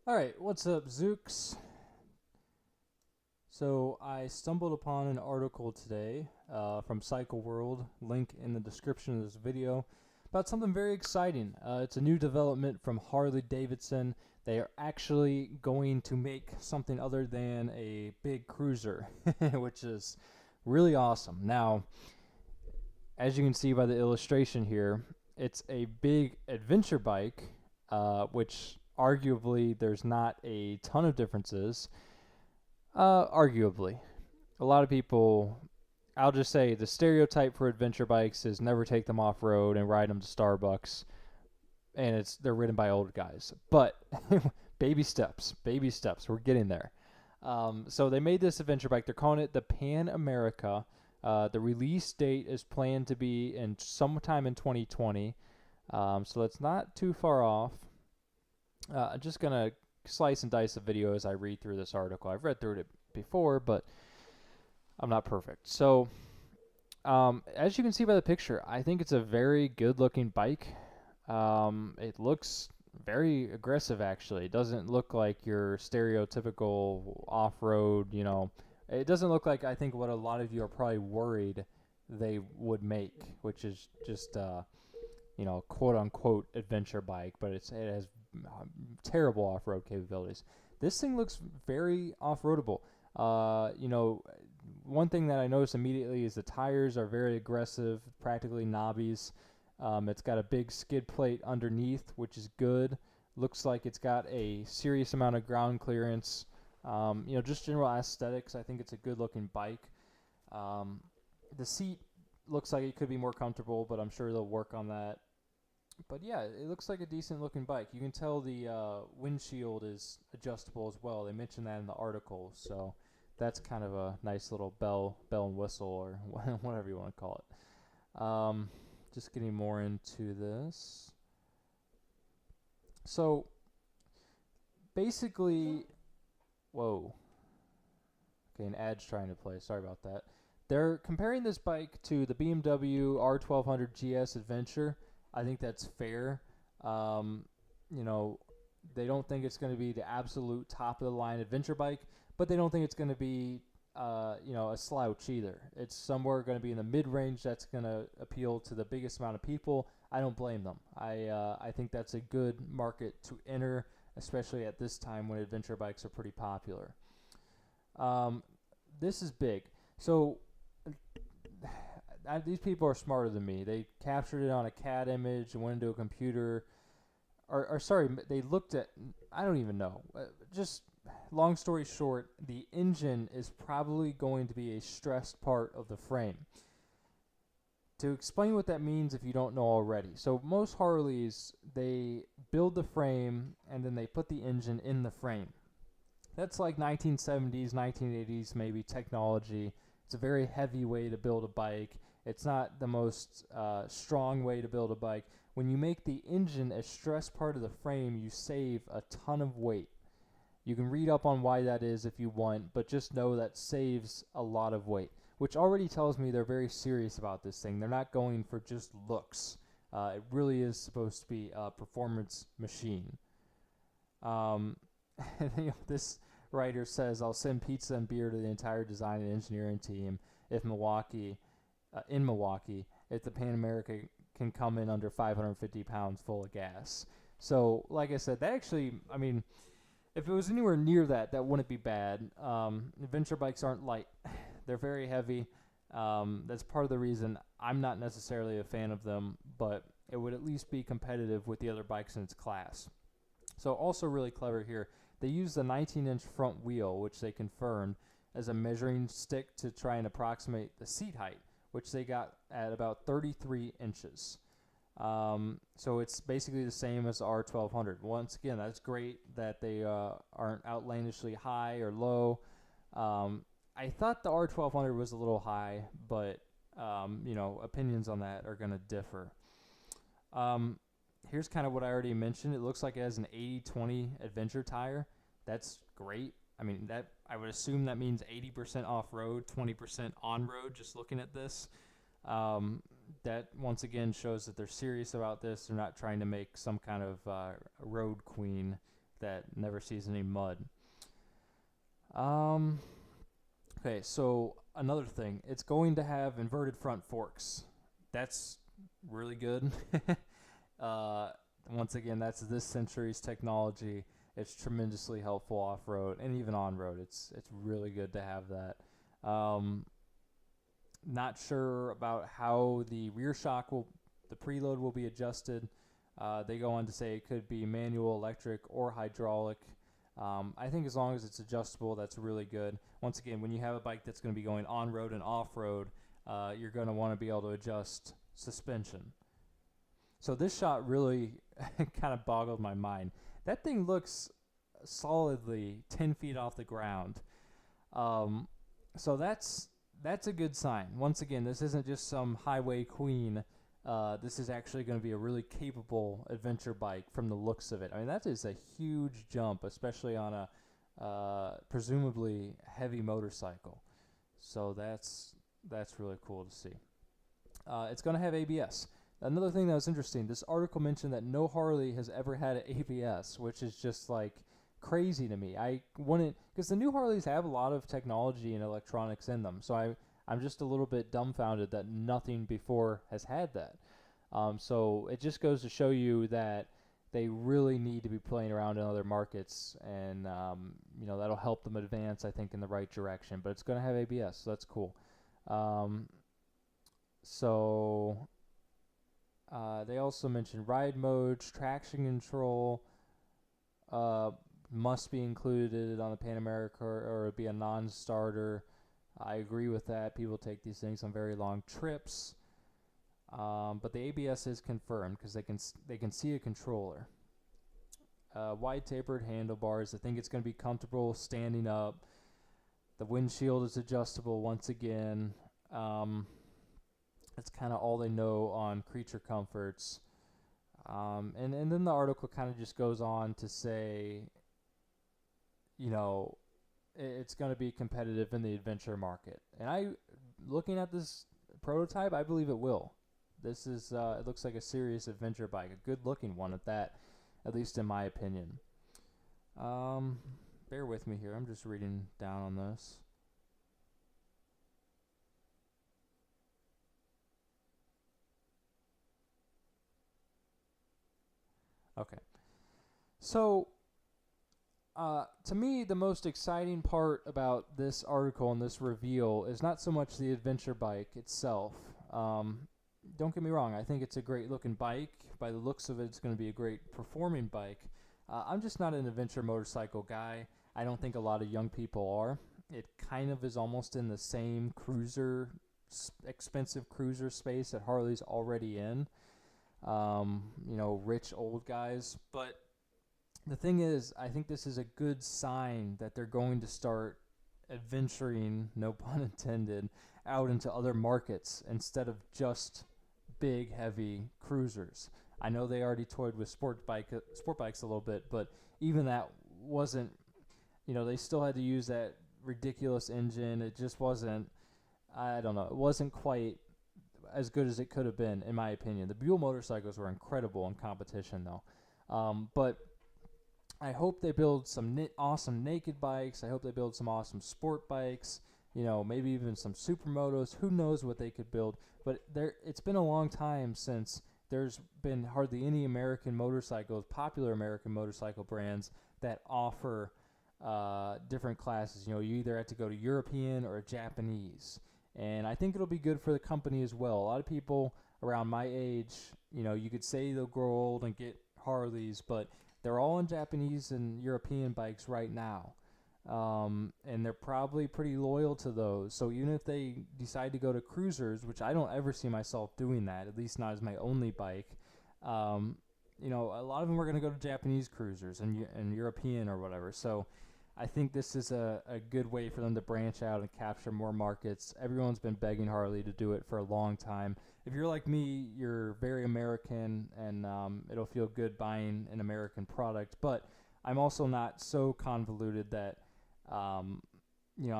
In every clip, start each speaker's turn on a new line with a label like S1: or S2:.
S1: Alright, what's up, Zooks? So, I stumbled upon an article today from Cycle World, link in the description of this video, about something very exciting. It's a new development from Harley Davidson. They are actually going to make something other than a big cruiser, which is really awesome. Now, as you can see by the illustration here, it's a big adventure bike, which arguably there's not a ton of differences. Arguably. A lot of people, I'll just say the stereotype for adventure bikes is never take them off road and ride them to Starbucks, and they're ridden by old guys. But baby steps, baby steps. We're getting there. So they made this adventure bike. They're calling it the Pan America. The release date is planned to be in sometime in 2020. So it's not too far off. I'm just gonna slice and dice the video as I read through this article. I've read through it before, but I'm not perfect. So, as you can see by the picture, I think it's a very good-looking bike. It looks very aggressive, actually. It doesn't look like your stereotypical off-road, It doesn't look like, I think, what a lot of you are probably worried they would make, which is just, quote-unquote adventure bike, but it has terrible off-road capabilities. This thing looks very off-roadable. One thing that I noticed immediately is the tires are very aggressive, practically knobbies. It's got a big skid plate underneath, which is good. Looks like it's got a serious amount of ground clearance. Just general aesthetics, I think it's a good-looking bike. The seat looks like it could be more comfortable, but I'm sure they'll work on that. But yeah, it looks like a decent looking bike. You can tell the windshield is adjustable as well. They mentioned that in the article, so that's kind of a nice little bell and whistle, or whatever you want to call it. Just getting more into this. So basically, whoa. Okay, an ad's trying to play. Sorry about that. They're comparing this bike to the BMW R1200 GS Adventure. I think that's fair. They don't think it's going to be the absolute top of the line adventure bike, but they don't think it's going to be, a slouch either. It's somewhere going to be in the mid-range that's going to appeal to the biggest amount of people. I don't blame them. I think that's a good market to enter, especially at this time when adventure bikes are pretty popular. This is big. So these people are smarter than me. They captured it on a CAD image and went into a computer. They looked at, I don't even know. Just long story short, the engine is probably going to be a stressed part of the frame. To explain what that means if you don't know already. So most Harleys, they build the frame and then they put the engine in the frame. That's like 1970s, 1980s maybe technology. It's a very heavy way to build a bike. It's not the most strong way to build a bike. When you make the engine a stress part of the frame, you save a ton of weight. You can read up on why that is if you want, but just know that saves a lot of weight, which already tells me they're very serious about this thing. They're not going for just looks. It really is supposed to be a performance machine. This writer says, I'll send pizza and beer to the entire design and engineering team if in Milwaukee, if the Pan America can come in under 550 pounds full of gas. So, like I said, that actually, if it was anywhere near that, that wouldn't be bad. Adventure bikes aren't light. They're very heavy. That's part of the reason I'm not necessarily a fan of them, but it would at least be competitive with the other bikes in its class. So also really clever here, they use the 19-inch front wheel, which they confirmed, as a measuring stick to try and approximate the seat height, which they got at about 33 inches. So it's basically the same as the R1200. Once again, that's great that they aren't outlandishly high or low. I thought the R1200 was a little high, but opinions on that are going to differ. Here's kind of what I already mentioned. It looks like it has an 80-20 adventure tire. That's great. I would assume that means 80% off-road, 20% on-road, just looking at this. That, once again, shows that they're serious about this. They're not trying to make some kind of road queen that never sees any mud. Um, okay, so another thing, it's going to have inverted front forks. That's really good. uh, Once again, that's this century's technology. It's tremendously helpful off road and even on road. It's really good to have that. Not sure about how the rear shock the preload will be adjusted. They go on to say it could be manual, electric, or hydraulic. I think as long as it's adjustable, that's really good. Once again, when you have a bike that's going to be going on road and off road, you're going to want to be able to adjust suspension. So this shot really kind of boggled my mind. That thing looks solidly 10 feet off the ground. So that's a good sign. Once again, this isn't just some highway queen. This is actually going to be a really capable adventure bike from the looks of it. I mean, that is a huge jump, especially on a presumably heavy motorcycle. So that's really cool to see. It's going to have ABS. Another thing that was interesting, this article mentioned that no Harley has ever had an ABS, which is just like crazy to me. I wouldn't, because the new Harleys have a lot of technology and electronics in them. So I'm just a little bit dumbfounded that nothing before has had that. So it just goes to show you that they really need to be playing around in other markets, and that'll help them advance, I think, in the right direction. But it's going to have ABS, so that's cool. They also mentioned ride modes, traction control must be included on the Pan America, or it'd be a non-starter. I agree with that. People take these things on very long trips. But the ABS is confirmed because they can see a controller. Wide tapered handlebars. I think it's going to be comfortable standing up. The windshield is adjustable once again. That's kind of all they know on creature comforts. And then the article kind of just goes on to say, it's going to be competitive in the adventure market. And looking at this prototype, I believe it will. This is, it looks like a serious adventure bike, a good looking one at that, at least in my opinion. Bear with me here. I'm just reading down on this. Okay. So, to me, the most exciting part about this article and this reveal is not so much the adventure bike itself. Don't get me wrong, I think it's a great looking bike. By the looks of it, it's going to be a great performing bike. I'm just not an adventure motorcycle guy. I don't think a lot of young people are. It kind of is almost in the same expensive cruiser space that Harley's already in. Rich old guys. But the thing is, I think this is a good sign that they're going to start adventuring, no pun intended, out into other markets instead of just big, heavy cruisers. I know they already toyed with sport bikes a little bit, but even that wasn't, they still had to use that ridiculous engine. It just wasn't, I don't know, it wasn't quite as good as it could have been, in my opinion. The Buell motorcycles were incredible in competition, though. But I hope they build some awesome naked bikes. I hope they build some awesome sport bikes. Maybe even some supermotos. Who knows what they could build? But it's been a long time since there's been hardly any popular American motorcycle brands that offer different classes. You either have to go to European or Japanese. And I think it'll be good for the company as well. A lot of people around my age, you could say they'll grow old and get Harleys, but they're all on Japanese and European bikes right now. And they're probably pretty loyal to those. So even if they decide to go to cruisers, which I don't ever see myself doing that, at least not as my only bike, a lot of them are going to go to Japanese cruisers and European or whatever. So I think this is a good way for them to branch out and capture more markets. Everyone's been begging Harley to do it for a long time. If you're like me, you're very American, and it'll feel good buying an American product. But I'm also not so convoluted that, I'm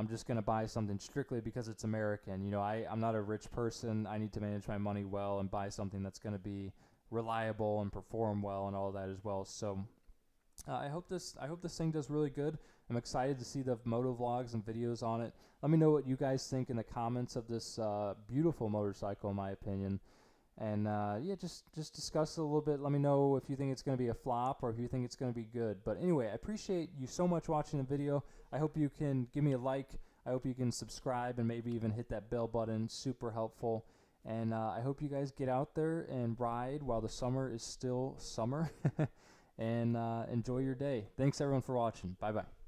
S1: just going to buy something strictly because it's American. I'm not a rich person. I need to manage my money well and buy something that's going to be reliable and perform well and all that as well. So I hope this thing does really good. I'm excited to see the moto vlogs and videos on it. Let me know what you guys think in the comments of this beautiful motorcycle, in my opinion. And yeah, just discuss it a little bit. Let me know if you think it's going to be a flop or if you think it's going to be good. But anyway, I appreciate you so much watching the video. I hope you can give me a like. I hope you can subscribe and maybe even hit that bell button. Super helpful. And I hope you guys get out there and ride while the summer is still summer. And enjoy your day. Thanks everyone for watching. Bye bye.